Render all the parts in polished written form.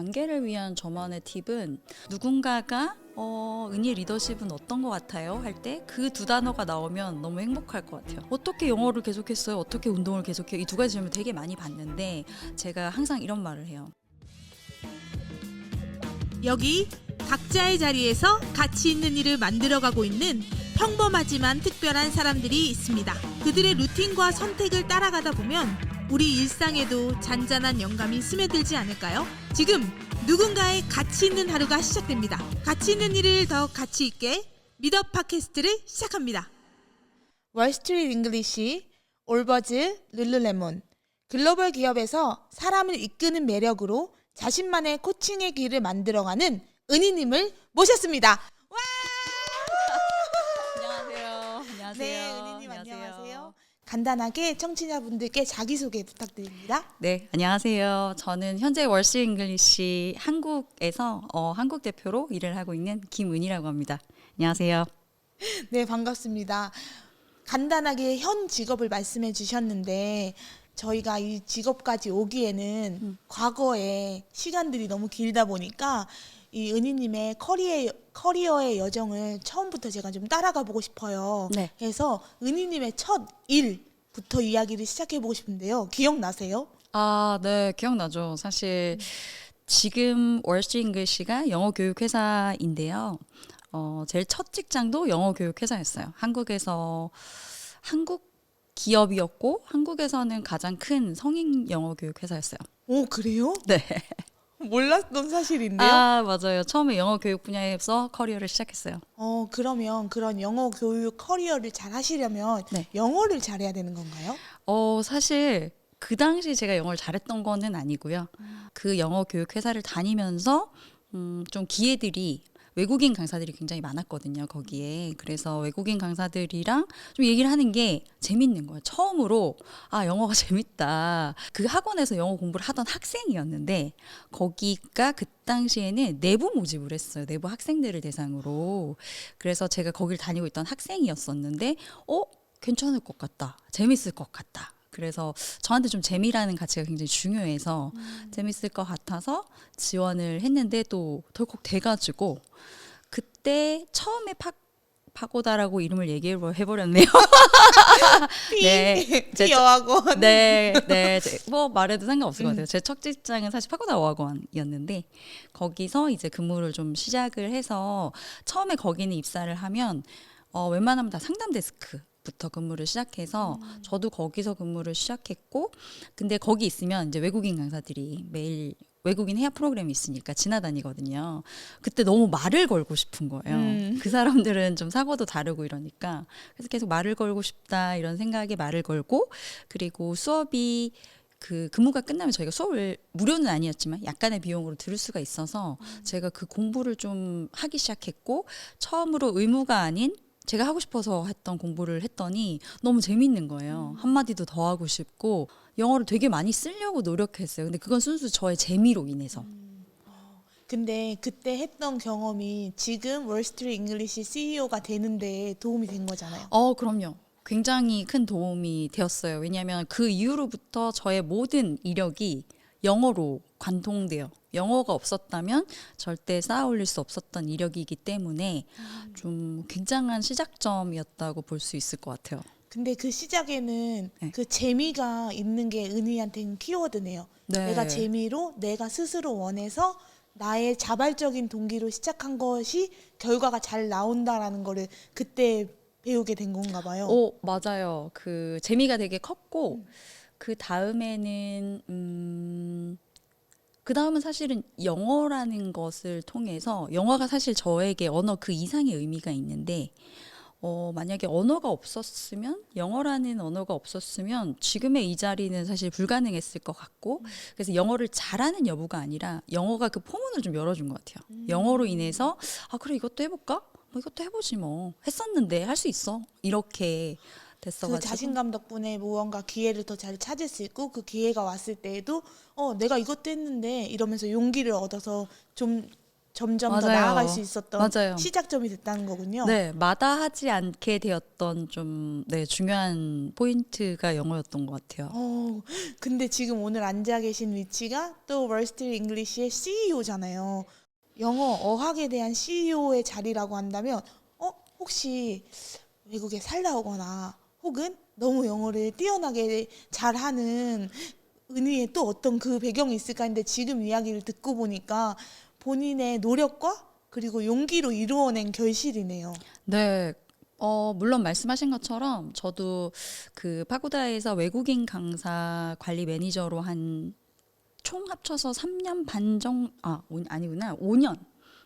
관계를 위한 저만의 팁은 누군가가 은희 리더십은 어떤 것 같아요? 할 때 그 두 단어가 나오면 너무 행복할 것 같아요. 어떻게 영어를 계속했어요? 어떻게 운동을 계속해요? 이 두 가지 질문 되게 많이 받는데 제가 항상 이런 말을 해요. 여기 각자의 자리에서 가치 있는 일을 만들어가고 있는 평범하지만 특별한 사람들이 있습니다. 그들의 루틴과 선택을 따라가다 보면 우리 일상에도 잔잔한 영감이 스며들지 않을까요? 지금 누군가의 가치 있는 하루가 시작됩니다. 가치 있는 일을 더 가치 있게 미더 팟캐스트를 시작합니다. 월스트리트 잉글리시, 올버즈, 룰루레몬 글로벌 기업에서 사람을 이끄는 매력으로 자신만의 코칭의 길을 만들어가는 은희님을 모셨습니다. 와! 안녕하세요. 안녕하세요. 네, 은희님 안녕하세요. 간단하게 청취자분들께 자기소개 부탁드립니다. 네, 안녕하세요. 저는 현재 월스 잉글리시 한국에서 한국 대표로 일을 하고 있는 김은희라고 합니다. 안녕하세요. 네, 반갑습니다. 간단하게 현 직업을 말씀해 주셨는데 저희가 이 직업까지 오기에는 과거에 시간들이 너무 길다 보니까 이 은희님의 커리어의 여정을 처음부터 제가 좀 따라가 보고 싶어요. 네. 그래서 은희님의 첫 일부터 이야기를 시작해 보고 싶은데요. 기억나세요? 아, 네, 기억나죠. 사실 지금 월스 잉글리시가 영어 교육 회사인데요. 제일 첫 직장도 영어 교육 회사였어요. 한국 기업이었고 한국에서는 가장 큰 성인 영어 교육 회사였어요. 오, 그래요? 네. 몰랐던 사실인데요. 아, 맞아요. 처음에 영어 교육 분야에서 커리어를 시작했어요. 그러면 그런 영어 교육 커리어를 잘 하시려면 네. 영어를 잘해야 되는 건가요? 사실 그 당시 제가 영어를 잘했던 거는 아니고요. 그 영어 교육 회사를 다니면서 좀 기회들이 외국인 강사들이 굉장히 많았거든요, 거기에. 그래서 외국인 강사들이랑 좀 얘기를 하는 게 재밌는 거예요. 처음으로, 영어가 재밌다. 그 학원에서 영어 공부를 하던 학생이었는데, 거기가 그 당시에는 내부 모집을 했어요. 내부 학생들을 대상으로. 그래서 제가 거기를 다니고 있던 학생이었었는데, 괜찮을 것 같다. 재밌을 것 같다. 그래서 저한테 좀 재미라는 가치가 굉장히 중요해서 재밌을 것 같아서 지원을 했는데 또 덜컥 돼가지고 그때 처음에 파고다라고 이름을 얘기해버렸네요. 네, 피 여학원. 네, 뭐 말해도 상관없을 것 같아요. 제 첫 직장은 사실 파고다 어학원이었는데 거기서 이제 근무를 좀 시작을 해서 처음에 거기는 입사를 하면 웬만하면 다 상담 데스크. 부터 근무를 시작해서 저도 거기서 근무를 시작했고 근데 거기 있으면 이제 외국인 강사들이 매일 외국인 회화 프로그램이 있으니까 지나다니거든요. 그때 너무 말을 걸고 싶은 거예요. 그 사람들은 좀 사고도 다르고 이러니까 그래서 계속 말을 걸고 싶다 이런 생각에 말을 걸고 그리고 수업이 그 근무가 끝나면 저희가 수업을 무료는 아니었지만 약간의 비용으로 들을 수가 있어서 제가 그 공부를 좀 하기 시작했고 처음으로 의무가 아닌 제가 하고 싶어서 했던 공부를 했더니 너무 재밌는 거예요. 한마디도 더 하고 싶고 영어를 되게 많이 쓰려고 노력했어요. 근데 그건 순수 저의 재미로 인해서. 근데 그때 했던 경험이 지금 월스트리트 잉글리시 CEO가 되는데 도움이 된 거잖아요. 그럼요. 굉장히 큰 도움이 되었어요. 왜냐하면 그 이후로부터 저의 모든 이력이 영어로 관통돼요. 영어가 없었다면 절대 쌓아올릴 수 없었던 이력이기 때문에 좀 굉장한 시작점이었다고 볼 수 있을 것 같아요. 근데 그 시작에는 네. 그 재미가 있는 게 은희한테는 키워드네요. 네. 내가 재미로 내가 스스로 원해서 나의 자발적인 동기로 시작한 것이 결과가 잘 나온다라는 거를 그때 배우게 된 건가 봐요. 맞아요. 그 재미가 되게 컸고 그 다음에는 그 다음은 사실은 영어라는 것을 통해서 영어가 사실 저에게 언어 그 이상의 의미가 있는데 만약에 언어가 없었으면 영어라는 언어가 없었으면 지금의 이 자리는 사실 불가능했을 것 같고 그래서 영어를 잘하는 여부가 아니라 영어가 그 포문을 좀 열어준 것 같아요. 영어로 인해서 그래 이것도 해볼까? 뭐 이것도 해보지 뭐 했었는데 할 수 있어 이렇게 됐어가지고 그 자신감 덕분에 무언가 기회를 더 잘 찾을 수 있고 그 기회가 왔을 때에도 내가 이것도 했는데 이러면서 용기를 얻어서 좀 점점 더 맞아요. 나아갈 수 있었던 맞아요. 시작점이 됐다는 거군요. 네, 마다하지 않게 되었던 좀 중요한 포인트가 영어였던 것 같아요. 근데 지금 오늘 앉아 계신 위치가 또 월스트리트 잉글리시의 CEO잖아요. 영어 어학에 대한 CEO의 자리라고 한다면 혹시 외국에 살다 오거나 혹은 너무 영어를 뛰어나게 잘하는 은희의 또 어떤 그 배경이 있을까 했는데 지금 이야기를 듣고 보니까 본인의 노력과 그리고 용기로 이루어낸 결실이네요. 네. 물론 말씀하신 것처럼 저도 그 파고다에서 외국인 강사 관리 매니저로 한 총 합쳐서 3년 반 정도, 아니구나, 5년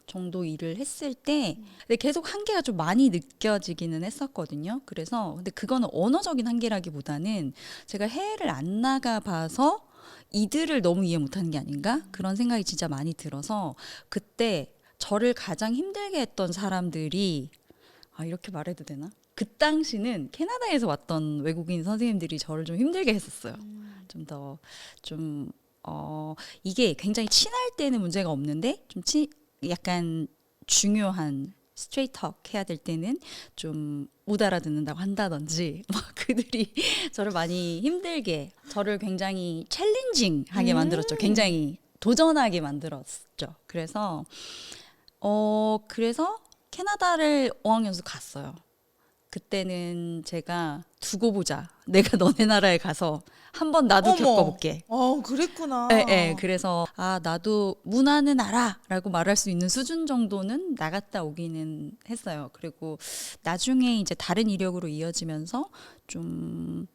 정도 일을 했을 때, 근데 계속 한계가 좀 많이 느껴지기는 했었거든요. 그래서, 근데 그거는 언어적인 한계라기보다는 제가 해외를 안 나가봐서 이들을 너무 이해 못하는 게 아닌가? 그런 생각이 진짜 많이 들어서, 그때 저를 가장 힘들게 했던 사람들이, 이렇게 말해도 되나? 그 당시는 캐나다에서 왔던 외국인 선생님들이 저를 좀 힘들게 했었어요. 이게 굉장히 친할 때는 문제가 없는데 약간 중요한 스트레이트톡 해야 될 때는 좀 못 알아듣는다고 한다든지 그들이 저를 많이 힘들게, 저를 굉장히 챌린징하게 만들었죠. 굉장히 도전하게 만들었죠. 그래서 캐나다를 어학연수 갔어요. 그때는 제가 두고 보자. 내가 너네 나라에 가서 한번 나도 겪어볼게. 그랬구나. 네, 그래서 나도 문화는 알아라고 말할 수 있는 수준 정도는 나갔다 오기는 했어요. 그리고 나중에 이제 다른 이력으로 이어지면서 좀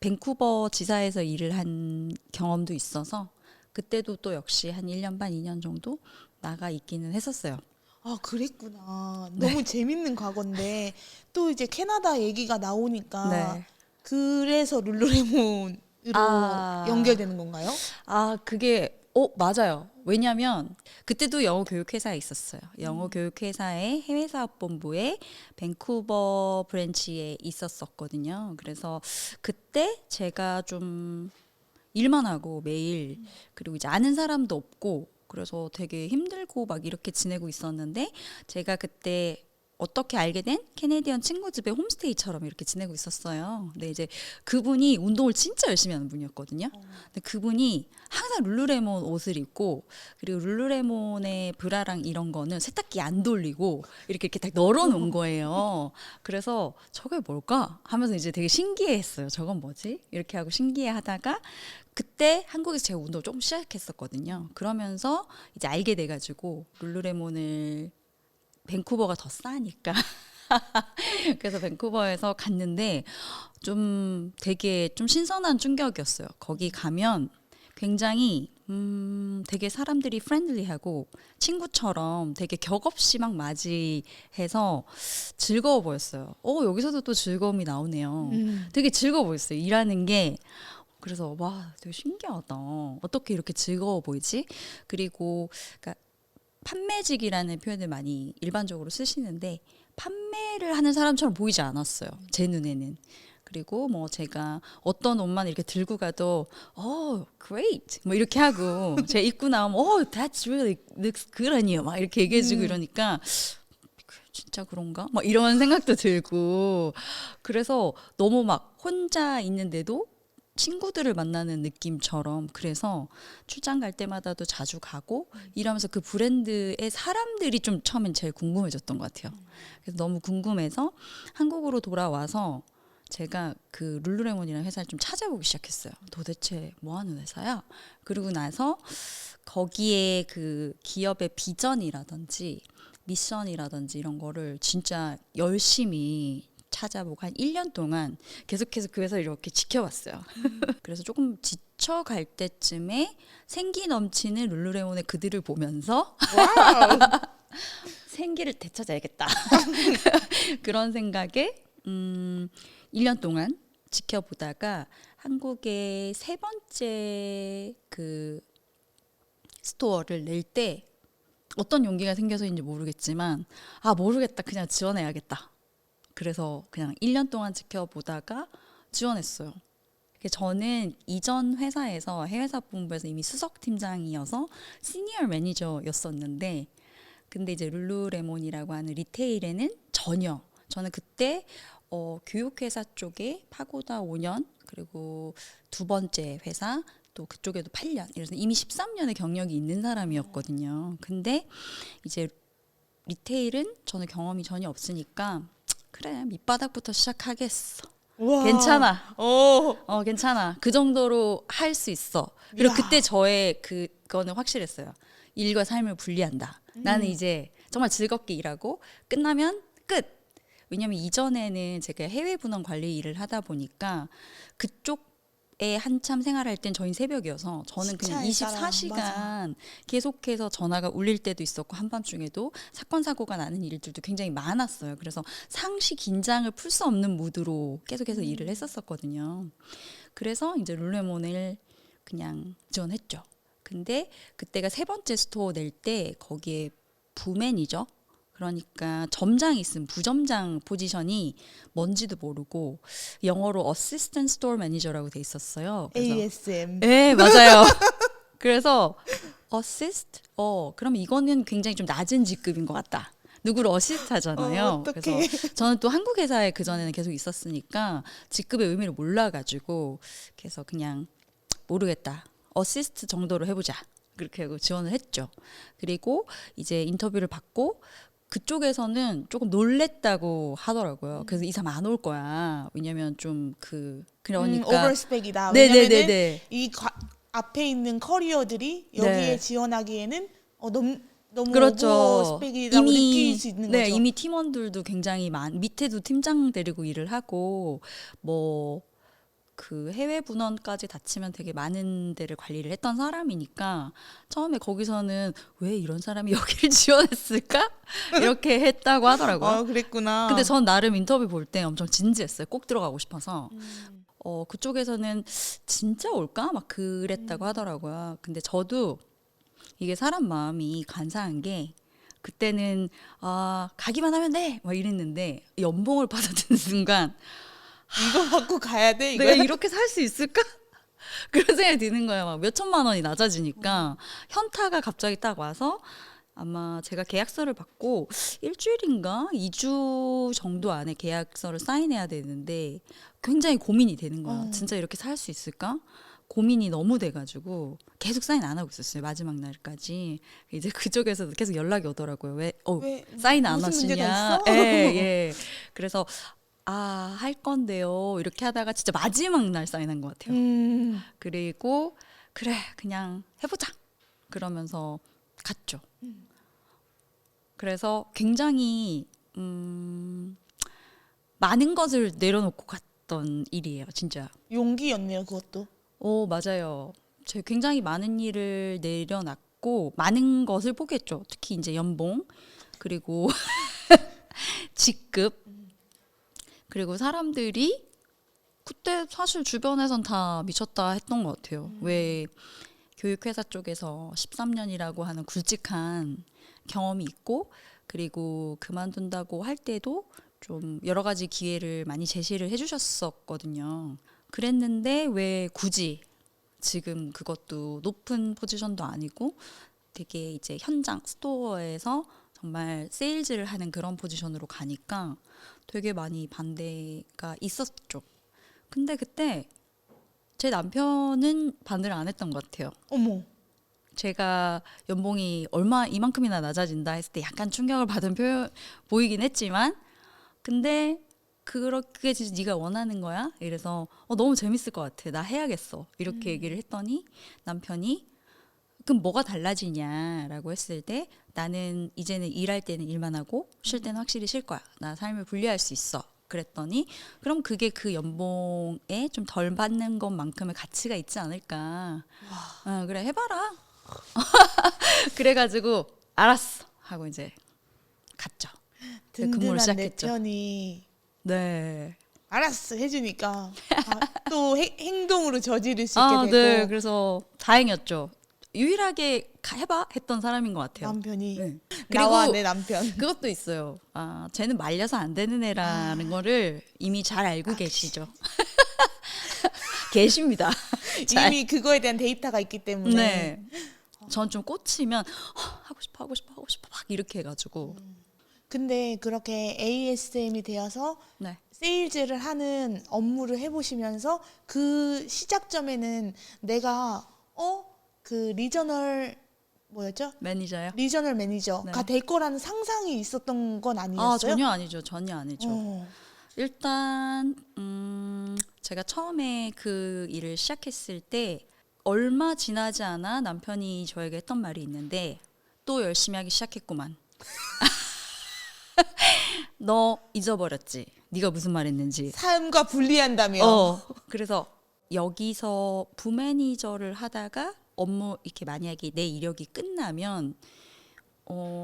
밴쿠버 지사에서 일을 한 경험도 있어서 그때도 또 역시 한 1년 반, 2년 정도 나가 있기는 했었어요. 그랬구나. 너무 재밌는 과거인데 또 이제 캐나다 얘기가 나오니까 그래서 룰루레몬으로 연결되는 건가요? 그게 맞아요. 왜냐면 그때도 영어 교육회사에 있었어요. 영어 교육회사의 해외사업본부에 밴쿠버 브랜치에 있었었거든요. 그래서 그때 제가 좀 일만 하고 매일, 그리고 이제 아는 사람도 없고 그래서 되게 힘들고 막 이렇게 지내고 있었는데, 제가 그때 어떻게 알게 된 캐네디언 친구 집에 홈스테이처럼 이렇게 지내고 있었어요. 근데 이제 그분이 운동을 진짜 열심히 하는 분이었거든요. 근데 그분이 항상 룰루레몬 옷을 입고, 그리고 룰루레몬의 브라랑 이런 거는 세탁기 안 돌리고 이렇게 딱 널어놓은 거예요. 그래서 저게 뭘까 하면서 이제 되게 신기해했어요. 저건 뭐지? 이렇게 하고 신기해하다가 그때 한국에서 제가 운동을 조금 시작했었거든요. 그러면서 이제 알게 돼가지고 룰루레몬을, 밴쿠버가 더 싸니까 그래서 밴쿠버에서 갔는데 좀 되게 좀 신선한 충격이었어요. 거기 가면 굉장히 되게 사람들이 프렌들리하고 친구처럼 되게 격없이 막 맞이해서 즐거워 보였어요. 여기서도 또 즐거움이 나오네요. 되게 즐거워 보였어요. 일하는 게. 그래서 와, 되게 신기하다. 어떻게 이렇게 즐거워 보이지? 그리고 그러니까 판매직이라는 표현을 많이 일반적으로 쓰시는데 판매를 하는 사람처럼 보이지 않았어요. 제 눈에는. 그리고 뭐 제가 어떤 옷만 이렇게 들고 가도 great 뭐 이렇게 하고 제가 입고 나오면 that's really looks good on you 막 이렇게 얘기해주고 이러니까 진짜 그런가? 막 이런 생각도 들고, 그래서 너무 막 혼자 있는데도 친구들을 만나는 느낌처럼, 그래서 출장 갈 때마다도 자주 가고 이러면서 그 브랜드의 사람들이 좀 처음엔 제일 궁금해졌던 것 같아요. 그래서 너무 궁금해서 한국으로 돌아와서 제가 그 룰루레몬이라는 회사를 좀 찾아보기 시작했어요. 도대체 뭐 하는 회사야? 그러고 나서 거기에 그 기업의 비전이라든지 미션이라든지 이런 거를 진짜 열심히 찾아보고 한 1년 동안 계속해서 그 회사를 이렇게 지켜봤어요. 그래서 조금 지쳐갈 때쯤에 생기 넘치는 룰루레몬의 그들을 보면서 생기를 되찾아야겠다. 그런 생각에 1년 동안 지켜보다가 한국의 세 번째 그 스토어를 낼 때 어떤 용기가 생겨서인지 모르겠지만 모르겠다, 그냥 지원해야겠다. 그래서 그냥 1년 동안 지켜보다가 지원했어요. 저는 이전 회사에서 해외사업본부에서 이미 수석팀장이어서 시니어 매니저였었는데 근데 이제 룰루레몬이라고 하는 리테일에는 전혀 저는 그때 교육회사 쪽에 파고다 5년 그리고 두 번째 회사 또 그쪽에도 8년 이래서 이미 13년의 경력이 있는 사람이었거든요. 근데 이제 리테일은 저는 경험이 전혀 없으니까 그래 밑바닥부터 시작하겠어. 우와. 괜찮아. 오. 괜찮아. 그 정도로 할 수 있어. 그리고 야. 그때 저의 그거는 확실했어요. 일과 삶을 분리한다. 나는 이제 정말 즐겁게 일하고 끝나면 끝. 왜냐면 이전에는 제가 해외 분원 관리 일을 하다 보니까 그쪽에 한참 생활할 땐 저희 새벽이어서 저는 그냥 시차에 따라, 24시간 계속해서 전화가 울릴 때도 있었고 한밤중에도 사건 사고가 나는 일들도 굉장히 많았어요. 그래서 상시 긴장을 풀 수 없는 무드로 계속해서 일을 했었거든요. 그래서 이제 룰루레몬을 그냥 지원했죠. 근데 그때가 세 번째 스토어 낼 때 거기에 부매니저 그러니까 점장이 있으면 부점장 포지션이 뭔지도 모르고 영어로 Assistant Store Manager라고 돼 있었어요. 그래서 ASM. 네, 맞아요. 그래서 assist? 그럼 이거는 굉장히 좀 낮은 직급인 것 같다. 누구를 어시스트 하잖아요. 어떡해. 그래서 저는 또 한국 회사에 그전에는 계속 있었으니까 직급의 의미를 몰라가지고 그래서 그냥 모르겠다. 어시스트 정도로 해보자. 그렇게 하고 지원을 했죠. 그리고 이제 인터뷰를 받고 그쪽에서는 조금 놀랬다고 하더라고요. 그래서 이 사람 안 올 거야. 왜냐면 좀 그러니까 오버스펙이다. 왜냐면은 네네네네. 이 앞에 있는 커리어들이 여기에 네. 지원하기에는 너무 그렇죠. 오버스펙이라고 느낄 수 있는 네, 거죠. 이미 팀원들도 굉장히 밑에도 팀장 데리고 일을 하고 뭐 그 해외 분원까지 닥치면 되게 많은 데를 관리를 했던 사람이니까 처음에 거기서는 왜 이런 사람이 여기를 지원했을까? 이렇게 했다고 하더라고요. 그랬구나. 근데 전 나름 인터뷰 볼 때 엄청 진지했어요. 꼭 들어가고 싶어서. 그쪽에서는 진짜 올까? 막 그랬다고 하더라고요. 근데 저도 이게 사람 마음이 간사한 게 그때는 가기만 하면 돼! 막 이랬는데 연봉을 받아든 순간 이거 받고 가야 돼. 이거. 내가 이렇게 살 수 있을까? 그런 생각이 드는 거예요. 막 몇천만 원이 낮아지니까 현타가 갑자기 딱 와서 아마 제가 계약서를 받고 일주일인가 2주 정도 안에 계약서를 사인해야 되는데 굉장히 고민이 되는 거야. 진짜 이렇게 살 수 있을까? 고민이 너무 돼가지고 계속 사인 안 하고 있었어요. 마지막 날까지. 이제 그쪽에서 계속 연락이 오더라고요. 왜 사인 안 무슨 문제가 하시냐? 있어? 예. 그래서 할 건데요. 이렇게 하다가 진짜 마지막 날 사인한 것 같아요. 그리고 그래 그냥 해보자. 그러면서 갔죠. 그래서 굉장히 많은 것을 내려놓고 갔던 일이에요. 진짜. 용기였네요, 그것도. 맞아요. 제가 굉장히 많은 일을 내려놨고 많은 것을 포기했죠. 특히 이제 연봉 그리고 직급 그리고 사람들이 그때 사실 주변에선 다 미쳤다 했던 것 같아요. 왜 교육회사 쪽에서 13년이라고 하는 굵직한 경험이 있고 그리고 그만둔다고 할 때도 좀 여러 가지 기회를 많이 제시를 해주셨었거든요. 그랬는데 왜 굳이 지금 그것도 높은 포지션도 아니고 되게 이제 현장 스토어에서 정말 세일즈를 하는 그런 포지션으로 가니까 되게 많이 반대가 있었죠. 근데 그때 제 남편은 반대를 안 했던 것 같아요. 어머. 제가 연봉이 이만큼이나 낮아진다 했을 때 약간 충격을 받은 표현 보이긴 했지만 근데 그게 진짜 네가 원하는 거야? 이래서 너무 재밌을 것 같아. 나 해야겠어. 이렇게 얘기를 했더니 남편이 그럼 뭐가 달라지냐라고 했을 때 나는 이제는 일할 때는 일만 하고 쉴 때는 확실히 쉴 거야. 나 삶을 분리할 수 있어. 그랬더니 그럼 그게 그 연봉에 좀 덜 받는 것만큼의 가치가 있지 않을까. 그래 해봐라. 그래가지고 알았어 하고 이제 갔죠. 근무를 든든한 내 시작했죠. 편이 네. 알았어 해주니까 또 행동으로 저지를 수 있게 되고 네. 그래서 다행이었죠. 유일하게 해봐 했던 사람인 것 같아요. 남편이 네. 나와 그리고 내 남편 그것도 있어요. 쟤는 말려서 안 되는 애라는 거를 이미 잘 알고 계시죠. 계십니다. 잘. 이미 그거에 대한 데이터가 있기 때문에 네. 전 좀 꽂히면 하고 싶어 막 이렇게 해가지고. 근데 그렇게 ASM이 되어서 네. 세일즈를 하는 업무를 해보시면서 그 시작점에는 내가 그 리저널 뭐였죠? 매니저요? 리저널 매니저가 네. 될 거라는 상상이 있었던 건 아니었어요? 아, 전혀 아니죠. 전혀 아니죠. 어. 일단 제가 처음에 그 일을 시작했을 때 얼마 지나지 않아 남편이 저에게 했던 말이 있는데, 또 열심히 하기 시작했구만. 너 잊어버렸지? 네가 무슨 말 했는지. 삶과 분리한다며. 그래서 여기서 부매니저를 하다가 업무 이렇게 만약에 내 이력이 끝나면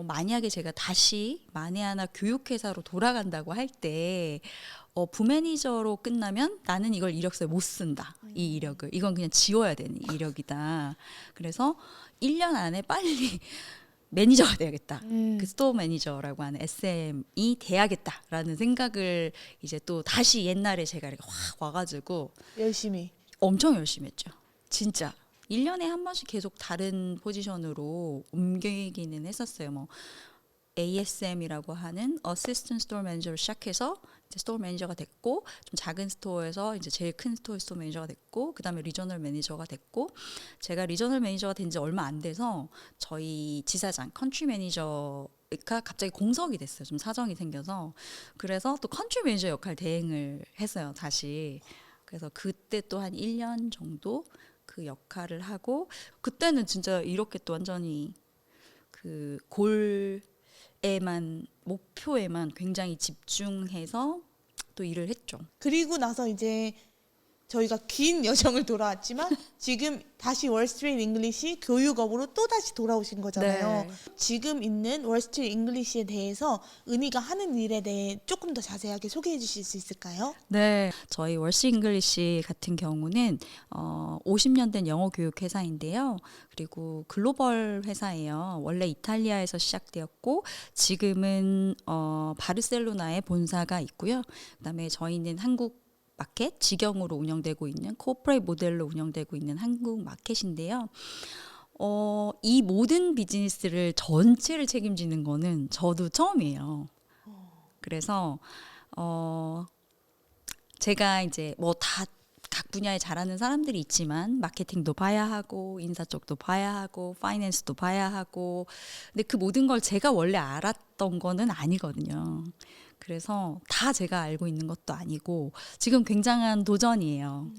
만약에 제가 다시 만에 하나 교육회사로 돌아간다고 할 때 부매니저로 끝나면 나는 이걸 이력서에 못 쓴다. 이 이력을. 이건 그냥 지워야 되는 이력이다. 그래서 1년 안에 빨리 매니저가 돼야겠다. 그 스토어 매니저라고 하는 SM이 돼야겠다라는 생각을 이제 또 다시 옛날에 제가 이렇게 확 와가지고 열심히. 엄청 열심히 했죠. 진짜. 1년에 한 번씩 계속 다른 포지션으로 옮기기는 했었어요. 뭐 ASM이라고 하는 어시스턴트 스토어 매니저로 시작해서 이제 스토어 매니저가 됐고, 좀 작은 스토어에서 이제 제일 큰 스토어 매니저가 됐고, 그다음에 리저널 매니저가 됐고, 제가 리저널 매니저가 된 지 얼마 안 돼서 저희 지사장 컨트리 매니저가 갑자기 공석이 됐어요. 좀 사정이 생겨서. 그래서 또 컨트리 매니저 역할 대행을 했어요. 다시. 그래서 그때 또 한 1년 정도 그 역할을 하고, 그때는 진짜 이렇게 또 완전히 그 골에만, 목표에만 굉장히 집중해서 또 일을 했죠. 그리고 나서 이제 저희가 긴 여정을 돌아왔지만 지금 다시 월스트리트 잉글리시 교육업으로 또 다시 돌아오신 거잖아요. 네. 지금 있는 월스트리트 잉글리시에 대해서 은희가 하는 일에 대해 조금 더 자세하게 소개해 주실 수 있을까요? 네, 저희 월시 잉글리시 같은 경우는 50년 된 영어 교육 회사인데요. 그리고 글로벌 회사예요. 원래 이탈리아에서 시작되었고 지금은 바르셀로나에 본사가 있고요. 그다음에 저희는 한국 마켓 직영으로 운영되고 있는 코퍼레이트 모델로 운영되고 있는 한국 마켓인데요. 이 모든 비즈니스를 전체를 책임지는 거는 저도 처음이에요. 그래서 제가 이제 뭐 다 각 분야에 잘하는 사람들이 있지만 마케팅도 봐야 하고 인사 쪽도 봐야 하고 파이낸스도 봐야 하고, 근데 그 모든 걸 제가 원래 알았던 거는 아니거든요. 그래서 다 제가 알고 있는 것도 아니고 지금 굉장한 도전이에요.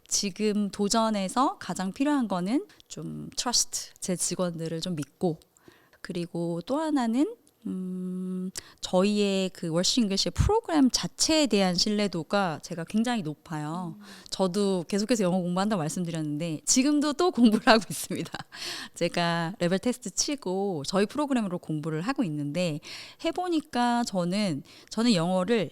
지금 도전에서 가장 필요한 거는 좀 트러스트, 제 직원들을 좀 믿고, 그리고 또 하나는 저희의 그 월시 잉글리시 프로그램 자체에 대한 신뢰도가 제가 굉장히 높아요. 저도 계속해서 영어 공부한다고 말씀드렸는데 지금도 또 공부를 하고 있습니다. 제가 레벨 테스트 치고 저희 프로그램으로 공부를 하고 있는데 해보니까 저는 영어를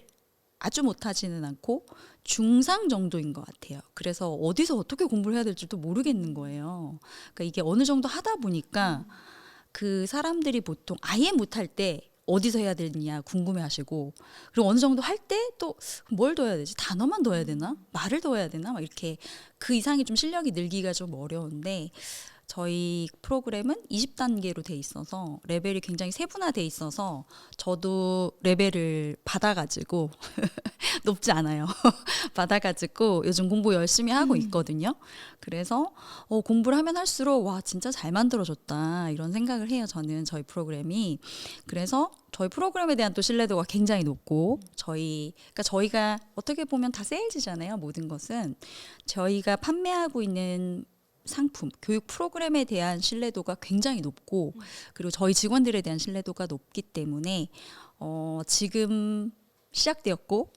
아주 못하지는 않고 중상 정도인 것 같아요. 그래서 어디서 어떻게 공부를 해야 될지도 모르겠는 거예요. 그러니까 이게 어느 정도 하다 보니까 그 사람들이 보통 아예 못할 때 어디서 해야 되느냐 궁금해하시고, 그리고 어느 정도 할 때 또 뭘 더 해야 되지? 단어만 더 해야 되나? 말을 더 해야 되나? 막 이렇게 그 이상이 좀 실력이 늘기가 좀 어려운데 저희 프로그램은 20단계로 돼 있어서 레벨이 굉장히 세분화돼 있어서 저도 레벨을 받아가지고 높지 않아요. 받아가지고 요즘 공부 열심히 하고 있거든요. 그래서 공부를 하면 할수록 와 진짜 잘 만들어졌다 이런 생각을 해요. 저는 저희 프로그램이. 그래서 저희 프로그램에 대한 또 신뢰도가 굉장히 높고 그러니까 저희가 어떻게 보면 다 세일즈잖아요. 모든 것은 저희가 판매하고 있는 상품, 교육 프로그램에 대한 신뢰도가 굉장히 높고, 그리고 저희 직원들에 대한 신뢰도가 높기 때문에 지금 시작되었고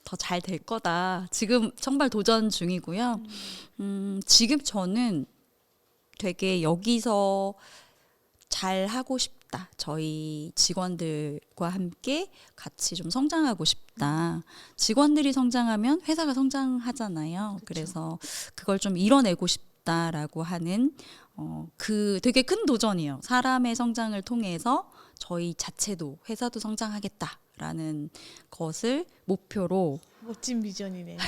더 잘 될 거다. 지금 정말 도전 중이고요. 지금 저는 되게 여기서 잘 하고 싶다. 저희 직원들과 함께 같이 좀 성장하고 싶다. 직원들이 성장하면 회사가 성장하잖아요. 그래서 그걸 좀 이뤄내고 싶다라고 하는 그 되게 큰 도전이에요. 사람의 성장을 통해서 저희 자체도 회사도 성장하겠다라는 것을 목표로 멋진 비전이네.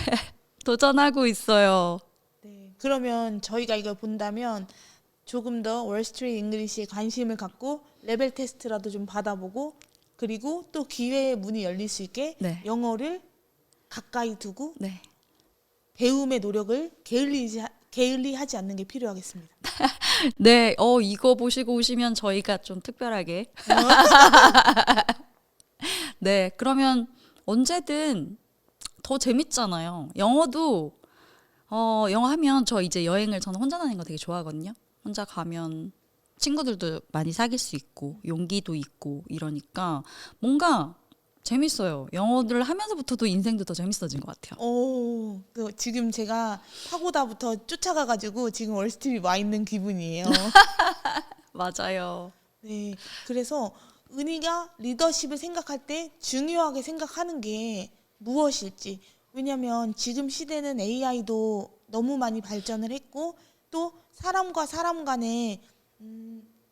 도전하고 있어요. 네. 그러면 저희가 이걸 본다면 조금 더 월스트리트 잉글리시에 관심을 갖고 레벨 테스트라도 좀 받아보고 그리고 또 기회의 문이 열릴 수 있게 네. 영어를 가까이 두고 네. 배움의 노력을 게을리하지 않는 게 필요하겠습니다. 네, 이거 보시고 오시면 저희가 좀 특별하게. 네, 그러면 언제든 더 재밌잖아요. 영어도, 영어 하면 저 이제 여행을 저는 혼자 다니는 거 되게 좋아하거든요. 혼자 가면 친구들도 많이 사귈 수 있고, 용기도 있고, 이러니까 뭔가 재밌어요. 영어를 하면서부터도 인생도 더 재밌어진 것 같아요. 오, 지금 제가 파고다부터 쫓아가가지고 지금 월스트리트 와 있는 기분이에요. 맞아요. 네, 그래서 은희가 리더십을 생각할 때 중요하게 생각하는 게 무엇일지. 왜냐하면 지금 시대는 AI도 너무 많이 발전을 했고 또 사람과 사람 간에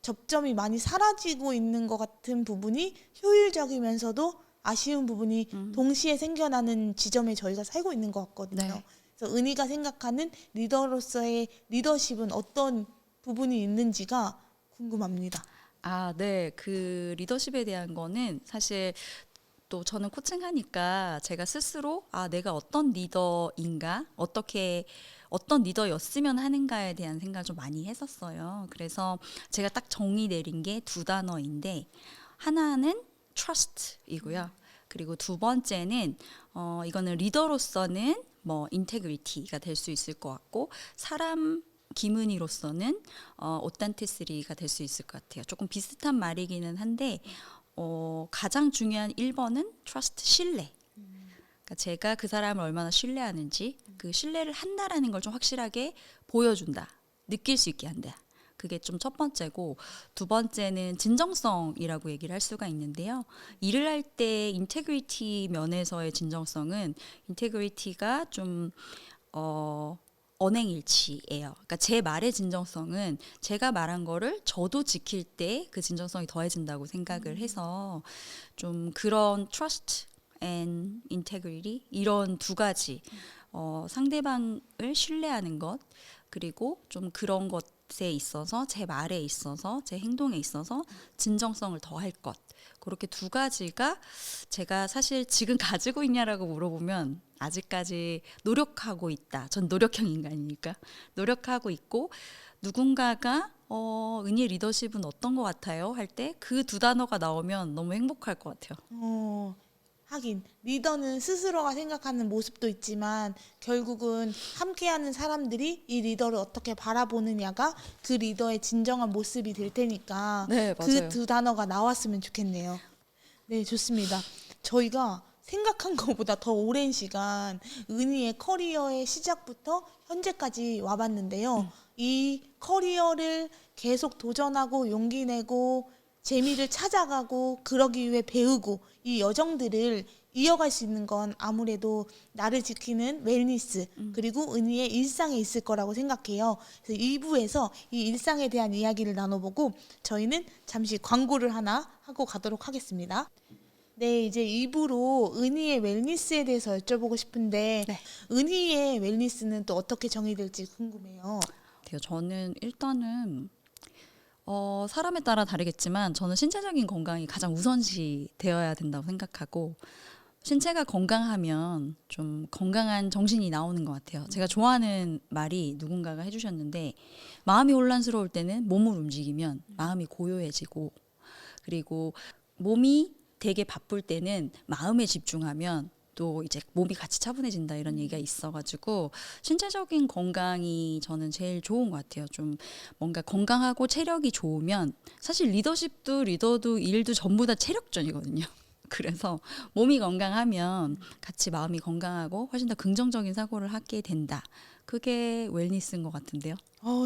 접점이 많이 사라지고 있는 것 같은 부분이 효율적이면서도 아쉬운 부분이 동시에 생겨나는 지점에 저희가 살고 있는 것 같거든요. 네. 그래서 은희가 생각하는 리더로서의 리더십은 어떤 부분이 있는지가 궁금합니다. 아, 네. 그 리더십에 대한 거는 사실 또 저는 코칭하니까 제가 스스로 내가 어떤 리더인가, 어떤 리더였으면 하는가에 대한 생각을 좀 많이 했었어요. 그래서 제가 딱 정의 내린 게 두 단어인데 하나는 trust이고요. 그리고 두 번째는 이거는 리더로서는 뭐 인테그리티가 될 수 있을 것 같고 사람 김은희로서는 authenticity 될 수 있을 것 같아요. 조금 비슷한 말이기는 한데 가장 중요한 1번은 trust, 신뢰. 그러니까 제가 그 사람을 얼마나 신뢰하는지 그 신뢰를 한다라는 걸 좀 확실하게 보여준다. 느낄 수 있게 한다. 그게 좀 첫 번째고 두 번째는 진정성이라고 얘기를 할 수가 있는데요. 일을 할 때 인테그리티 면에서의 진정성은 인테그리티가 좀 언행일치예요. 그러니까 제 말의 진정성은 제가 말한 거를 저도 지킬 때 그 진정성이 더해진다고 생각을 해서 좀 그런 trust and integrity 이런 두 가지 상대방을 신뢰하는 것 그리고 좀 그런 것에 있어서 제 말에 있어서 제 행동에 있어서 진정성을 더할 것 그렇게 두 가지가 제가 사실 지금 가지고 있냐라고 물어보면 아직까지 노력하고 있다. 전 노력형 인간이니까 노력하고 있고 누군가가 은희 리더십은 어떤 것 같아요? 할 때 그 두 단어가 나오면 너무 행복할 것 같아요. 하긴 리더는 스스로가 생각하는 모습도 있지만 결국은 함께하는 사람들이 이 리더를 어떻게 바라보느냐가 그 리더의 진정한 모습이 될 테니까 네, 그 맞아요. 두 단어가 나왔으면 좋겠네요. 네, 좋습니다. 저희가 생각한 것보다 더 오랜 시간 은희의 커리어의 시작부터 현재까지 와봤는데요. 이 커리어를 계속 도전하고 용기 내고 재미를 찾아가고 그러기 위해 배우고 이 여정들을 이어갈 수 있는 건 아무래도 나를 지키는 웰니스 그리고 은희의 일상에 있을 거라고 생각해요. 그래서 2부에서 이 일상에 대한 이야기를 나눠보고 저희는 잠시 광고를 하나 하고 가도록 하겠습니다. 네, 이제 2부로 은희의 웰니스에 대해서 여쭤보고 싶은데 네. 은희의 웰니스는 또 어떻게 정의될지 궁금해요. 저는 일단은 사람에 따라 다르겠지만 저는 신체적인 건강이 가장 우선시 되어야 된다고 생각하고 신체가 건강하면 좀 건강한 정신이 나오는 것 같아요. 제가 좋아하는 말이 누군가가 해주셨는데 마음이 혼란스러울 때는 몸을 움직이면 마음이 고요해지고 그리고 몸이 되게 바쁠 때는 마음에 집중하면 또 이제 몸이 같이 차분해진다 이런 얘기가 있어가지고 신체적인 건강이 저는 제일 좋은 것 같아요. 좀 뭔가 건강하고 체력이 좋으면 사실 리더도 일도 전부 다 체력전이거든요. 그래서 몸이 건강하면 같이 마음이 건강하고 훨씬 더 긍정적인 사고를 하게 된다. 그게 웰니스인 것 같은데요.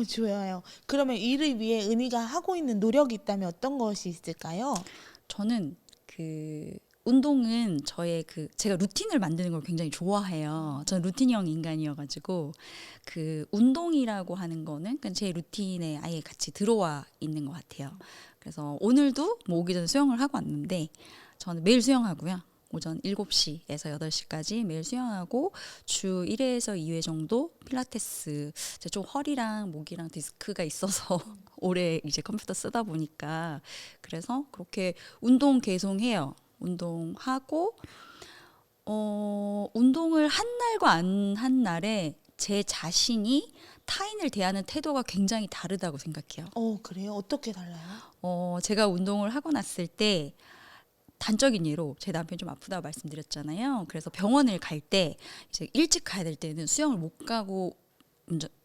좋아요. 그러면 이를 위해 은희가 하고 있는 노력이 있다면 어떤 것이 있을까요? 저는 운동은 제가 루틴을 만드는 걸 굉장히 좋아해요. 저는 루틴형 인간이어가지고 그 운동이라고 하는 거는 그냥 제 루틴에 아예 같이 들어와 있는 것 같아요. 그래서 오늘도 뭐 오기 전에 수영을 하고 왔는데 저는 매일 수영하고요. 오전 7시에서 8시까지 매일 수영하고 주 1회에서 2회 정도 필라테스. 제가 좀 허리랑 목이랑 디스크가 있어서 오래 이제 컴퓨터 쓰다 보니까 그래서 그렇게 운동 계속 해요. 운동하고 운동을 한 날과 안 한 날에 제 자신이 타인을 대하는 태도가 굉장히 다르다고 생각해요. 그래요? 어떻게 달라요? 제가 운동을 하고 났을 때 단적인 예로 제 남편이 좀 아프다고 말씀드렸잖아요. 그래서 병원을 갈 때 이제 일찍 가야 될 때는 수영을 못 가고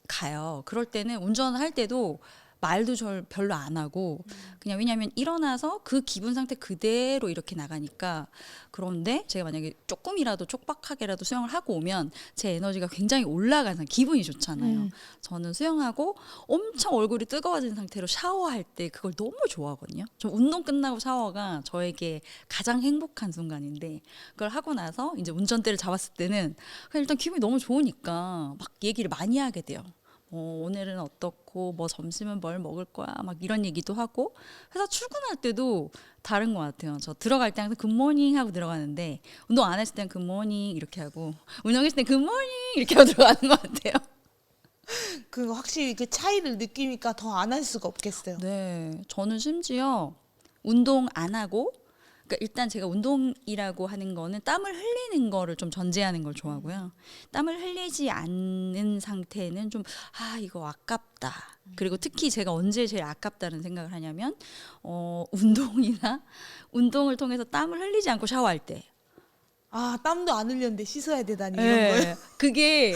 가요. 그럴 때는 운전을 할 때도 말도 별로 안 하고 그냥 왜냐하면 일어나서 그 기분 상태 그대로 이렇게 나가니까. 그런데 제가 만약에 조금이라도 촉박하게라도 수영을 하고 오면 제 에너지가 굉장히 올라가는 기분이 좋잖아요. 저는 수영하고 엄청 얼굴이 뜨거워진 상태로 샤워할 때 그걸 너무 좋아하거든요. 저 운동 끝나고 샤워가 저에게 가장 행복한 순간인데 그걸 하고 나서 이제 운전대를 잡았을 때는 그냥 일단 기분이 너무 좋으니까 막 얘기를 많이 하게 돼요. 오늘은 어떻고 뭐 점심은 뭘 먹을 거야 막 이런 얘기도 하고. 회사 출근할 때도 다른 것 같아요. 저 들어갈 때 항상 굿모닝 하고 들어가는데 운동 안 했을 때는 굿모닝 이렇게 하고 운동했을 때는 굿모닝 이렇게 하고 들어가는 것 같아요. 그 확실히 그 차이를 느끼니까 더 안 할 수가 없겠어요. 네, 저는 심지어 운동 안 하고, 그러니까 일단 제가 운동이라고 하는 거는 땀을 흘리는 거를 좀 전제하는 걸 좋아하고요. 땀을 흘리지 않는 상태는 좀 이거 아깝다. 그리고 특히 제가 언제 제일 아깝다는 생각을 하냐면 운동을 통해서 땀을 흘리지 않고 샤워할 때. 땀도 안 흘렸는데 씻어야 되다니 이런 거예요? 그게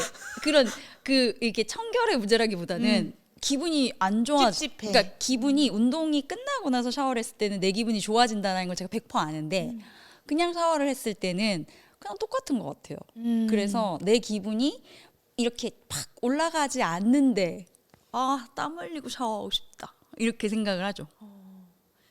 이게 청결의 문제라기보다는 기분이 안 좋아. 찝찝해. 그러니까 기분이 운동이 끝나고 나서 샤워를 했을 때는 내 기분이 좋아진다는 걸 제가 100% 아는데 그냥 샤워를 했을 때는 그냥 똑같은 것 같아요. 그래서 내 기분이 이렇게 팍 올라가지 않는데 땀 흘리고 샤워하고 싶다 이렇게 생각을 하죠.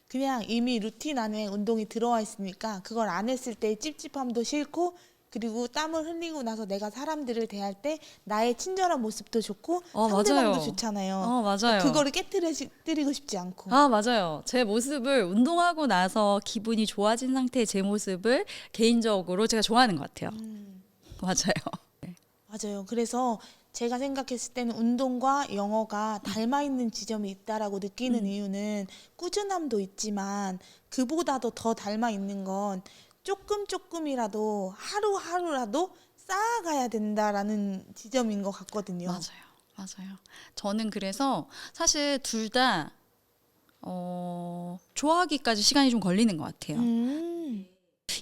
그냥 이미 루틴 안에 운동이 들어와 있으니까 그걸 안 했을 때 찝찝함도 싫고, 그리고 땀을 흘리고 나서 내가 사람들을 대할 때 나의 친절한 모습도 좋고 상대방도 맞아요. 좋잖아요. 맞아요. 그거를 깨뜨리고 싶지 않고. 맞아요. 제 모습을 운동하고 나서 기분이 좋아진 상태의 제 모습을 개인적으로 제가 좋아하는 것 같아요. 맞아요. 맞아요. 그래서 제가 생각했을 때는 운동과 영어가 닮아 있는 지점이 있다라고 느끼는 이유는 꾸준함도 있지만 그보다도 더 닮아 있는 건 조금이라도 하루하루라도 쌓아가야 된다라는 지점인 것 같거든요. 맞아요. 저는 그래서 사실 둘 다 좋아하기까지 시간이 좀 걸리는 것 같아요.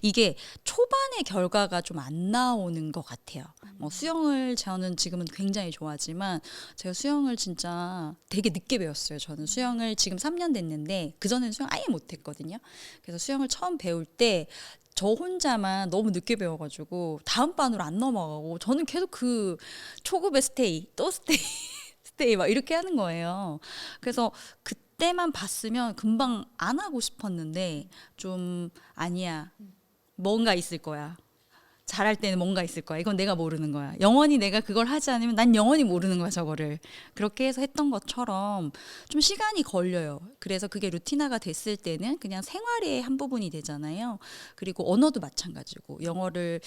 이게 초반의 결과가 좀 안 나오는 것 같아요. 수영을 저는 지금은 굉장히 좋아하지만 제가 수영을 진짜 되게 늦게 배웠어요. 저는 수영을 지금 3년 됐는데 그전에는 수영 아예 못했거든요. 그래서 수영을 처음 배울 때 저 혼자만 너무 늦게 배워가지고 다음 반으로 안 넘어가고 저는 계속 그 초급의 스테이 막 이렇게 하는 거예요. 그래서 그때만 봤으면 금방 안 하고 싶었는데 좀 아니야. 뭔가 있을 거야. 잘할 때는 뭔가 있을 거야. 이건 내가 모르는 거야. 영원히 내가 그걸 하지 않으면 난 영원히 모르는 거야, 저거를. 그렇게 해서 했던 것처럼 좀 시간이 걸려요. 그래서 그게 루틴화가 됐을 때는 그냥 생활의 한 부분이 되잖아요. 그리고 언어도 마찬가지고 영어를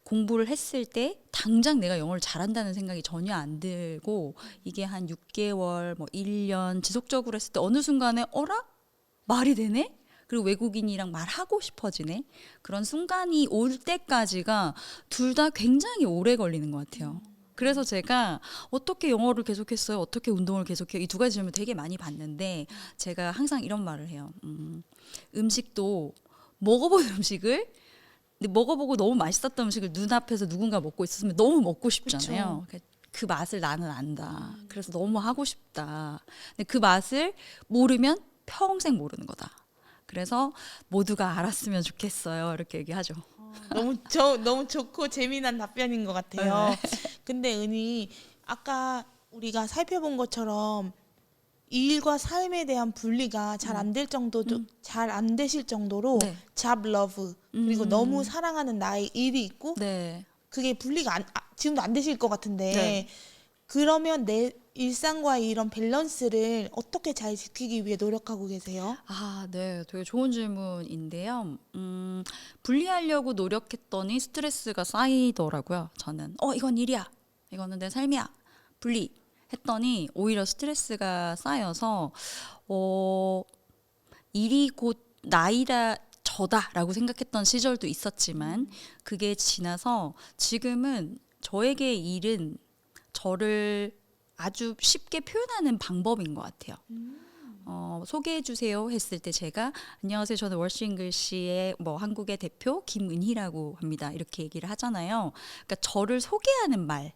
공부를 했을 때 당장 내가 영어를 잘한다는 생각이 전혀 안 들고 이게 한 6개월, 1년 지속적으로 했을 때 어느 순간에 어라? 말이 되네? 그리고 외국인이랑 말하고 싶어지네. 그런 순간이 올 때까지가 둘 다 굉장히 오래 걸리는 것 같아요. 그래서 제가 어떻게 영어를 계속했어요? 어떻게 운동을 계속해요? 이 두 가지 질문을 되게 많이 받는데 제가 항상 이런 말을 해요. 음식도 먹어본 음식을 근데 먹어보고 너무 맛있었던 음식을 눈앞에서 누군가 먹고 있었으면 너무 먹고 싶잖아요. 그 맛을 나는 안다. 그래서 너무 하고 싶다. 근데 그 맛을 모르면 평생 모르는 거다. 그래서 모두가 알았으면 좋겠어요. 이렇게 얘기하죠. 너무 좋고 재미난 답변인 것 같아요. 근데 은희, 아까 우리가 살펴본 것처럼 일과 삶에 대한 분리가 잘 안 될 정도도 잘 안 되실 정도로 네. 잡 러브 그리고 너무 사랑하는 나의 일이 있고 네. 그게 분리가 지금도 안 되실 것 같은데 네. 그러면 내 일상과의 이런 밸런스를 어떻게 잘 지키기 위해 노력하고 계세요? 아, 네. 되게 좋은 질문인데요. 분리하려고 노력했더니 스트레스가 쌓이더라고요. 저는 이건 일이야. 이거는 내 삶이야. 분리. 했더니 오히려 스트레스가 쌓여서 일이 곧 나이다 저다라고 생각했던 시절도 있었지만 그게 지나서 지금은 저에게 일은 저를 아주 쉽게 표현하는 방법인 것 같아요. 소개해 주세요 했을 때 제가 안녕하세요. 저는 월싱글씨의 한국의 대표 김은희라고 합니다. 이렇게 얘기를 하잖아요. 그러니까 저를 소개하는 말.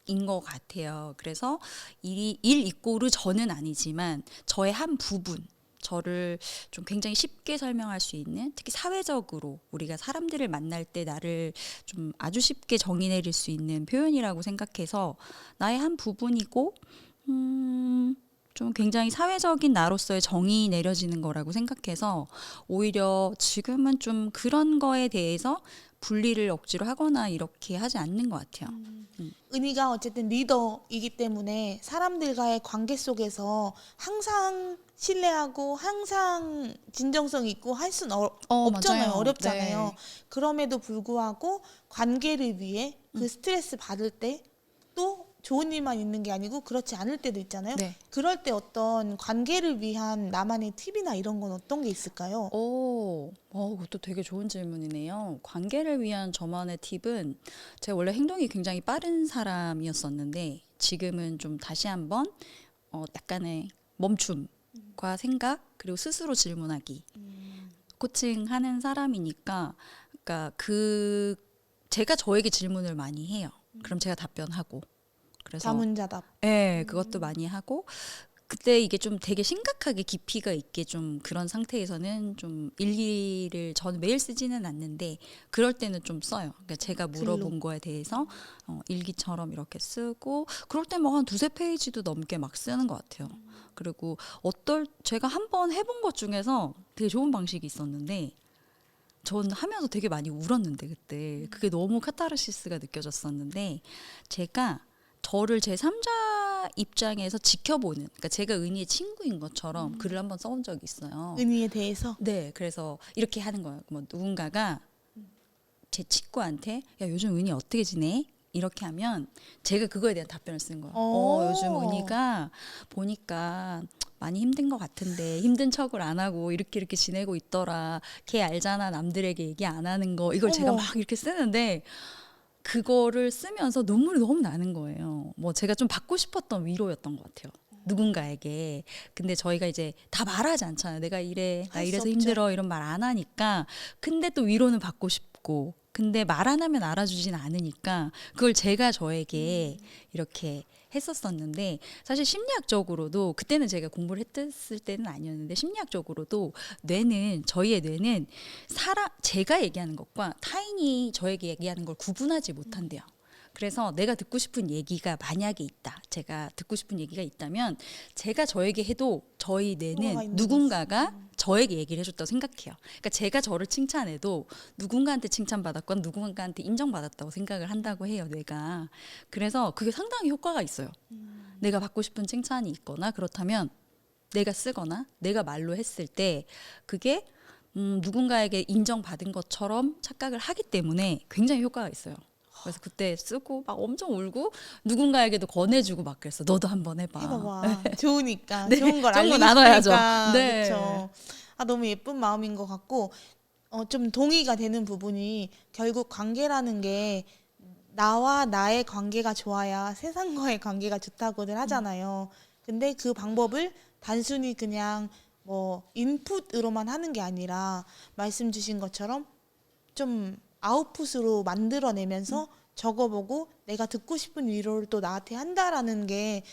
인 것 같아요. 그래서 일 이꼬르 저는 아니지만 저의 한 부분, 저를 좀 굉장히 쉽게 설명할 수 있는, 특히 사회적으로 우리가 사람들을 만날 때 나를 좀 아주 쉽게 정의 내릴 수 있는 표현이라고 생각해서 나의 한 부분이고 좀 굉장히 사회적인 나로서의 정의 내려지는 거라고 생각해서 오히려 지금은 좀 그런 거에 대해서 분리를 억지로 하거나 이렇게 하지 않는 것 같아요. 은희가 어쨌든 리더이기 때문에 사람들과의 관계 속에서 항상 신뢰하고 항상 진정성 있고 할 수는 없잖아요. 맞아요. 어렵잖아요. 네. 그럼에도 불구하고 관계를 위해 그 스트레스 받을 때 또 좋은 일만 있는 게 아니고 그렇지 않을 때도 있잖아요. 네. 그럴 때 어떤 관계를 위한 나만의 팁이나 이런 건 어떤 게 있을까요? 그것도 되게 좋은 질문이네요. 관계를 위한 저만의 팁은 제가 원래 행동이 굉장히 빠른 사람이었었는데 지금은 좀 다시 한번 약간의 멈춤과 생각 그리고 스스로 질문하기 코칭하는 사람이니까 그러니까 제가 저에게 질문을 많이 해요. 그럼 제가 답변하고 그래서 자문자답. 네, 그것도 많이 하고 그때 이게 좀 되게 심각하게 깊이가 있게 좀 그런 상태에서는 좀 일기를 저는 매일 쓰지는 않는데 그럴 때는 좀 써요. 그러니까 제가 물어본 거에 대해서 일기처럼 이렇게 쓰고 그럴 때 뭐 한 두세 페이지도 넘게 막 쓰는 것 같아요. 그리고 제가 한번 해본 것 중에서 되게 좋은 방식이 있었는데 전 하면서 되게 많이 울었는데 그때 그게 너무 카타르시스가 느껴졌었는데 제가 저를 제3자 입장에서 지켜보는 그러니까 제가 은희의 친구인 것처럼 글을 한번 써본 적이 있어요. 은희에 대해서. 네, 그래서 이렇게 하는 거예요. 뭐 누군가가 제 친구한테 야 요즘 은희 어떻게 지내? 이렇게 하면 제가 그거에 대한 답변을 쓰는 거예요. 요즘 은희가 보니까 많이 힘든 것 같은데 힘든 척을 안 하고 이렇게 지내고 있더라. 걔 알잖아 남들에게 얘기 안 하는 거. 이걸 제가 막 이렇게 쓰는데 그거를 쓰면서 눈물이 너무 나는 거예요. 제가 좀 받고 싶었던 위로였던 것 같아요. 누군가에게. 근데 저희가 이제 다 말하지 않잖아요. 내가 이래, 나 이래서 힘들어 이런 말 안 하니까. 근데 또 위로는 받고 싶고. 근데 말 안 하면 알아주진 않으니까 그걸 제가 저에게 이렇게 했었었는데 사실 심리학적으로도 그때는 제가 공부를 했을 때는 아니었는데 심리학적으로도 저희의 뇌는 제가 얘기하는 것과 타인이 저에게 얘기하는 걸 구분하지 못한대요. 그래서 내가 듣고 싶은 얘기가 만약에 있다. 제가 듣고 싶은 얘기가 있다면 제가 저에게 해도 저희 뇌는 누군가가 저에게 얘기를 해줬다고 생각해요. 그러니까 제가 저를 칭찬해도 누군가한테 칭찬받았거나 누군가한테 인정받았다고 생각을 한다고 해요. 뇌가. 그래서 그게 상당히 효과가 있어요. 내가 받고 싶은 칭찬이 있거나 그렇다면 내가 쓰거나 내가 말로 했을 때 그게 누군가에게 인정받은 것처럼 착각을 하기 때문에 굉장히 효과가 있어요. 그래서 그때 쓰고 막 엄청 울고 누군가에게도 권해주고 막 그랬어. 너도 한번 해봐. 좋으니까 네, 좋은 걸 좋은 거 알리고 나눠야죠. 싶으니까. 네. 그렇죠. 너무 예쁜 마음인 것 같고 좀 동의가 되는 부분이 결국 관계라는 게 나와 나의 관계가 좋아야 세상과의 관계가 좋다고들 하잖아요. 근데 그 방법을 단순히 그냥 인풋으로만 하는 게 아니라 말씀 주신 것처럼 좀 아웃풋으로 만들어내면서 적어보고 내가 듣고 싶은 위로를 또 나한테 한다라는 게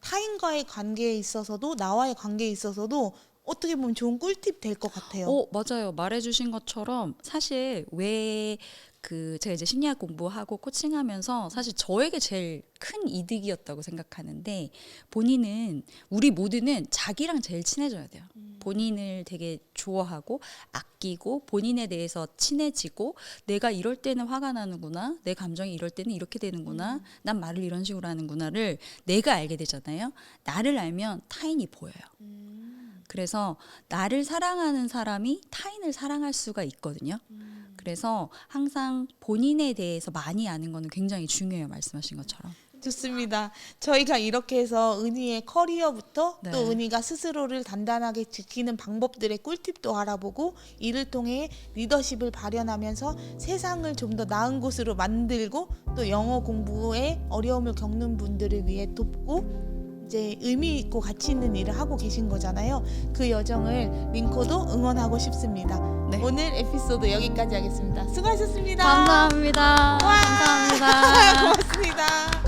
타인과의 관계에 있어서도 나와의 관계에 있어서도 어떻게 보면 좋은 꿀팁 될 것 같아요. 맞아요. 말해주신 것처럼 사실 제가 이제 심리학 공부하고 코칭하면서 사실 저에게 제일 큰 이득이었다고 생각하는데 우리 모두는 자기랑 제일 친해져야 돼요. 본인을 되게 좋아하고 아끼고 본인에 대해서 친해지고 내가 이럴 때는 화가 나는구나, 내 감정이 이럴 때는 이렇게 되는구나, 난 말을 이런 식으로 하는구나를 내가 알게 되잖아요. 나를 알면 타인이 보여요. 그래서 나를 사랑하는 사람이 타인을 사랑할 수가 있거든요. 그래서 항상 본인에 대해서 많이 아는 거는 굉장히 중요해요. 말씀하신 것처럼. 좋습니다. 저희가 이렇게 해서 은희의 커리어부터 네. 또 은희가 스스로를 단단하게 지키는 방법들의 꿀팁도 알아보고 이를 통해 리더십을 발현하면서 세상을 좀 더 나은 곳으로 만들고 또 영어 공부에 어려움을 겪는 분들을 위해 돕고 이제 의미 있고 가치 있는 일을 하고 계신 거잖아요. 그 여정을 링코도 응원하고 싶습니다. 네. 오늘 에피소드 여기까지 하겠습니다. 수고하셨습니다. 감사합니다. 감사합니다. 고맙습니다.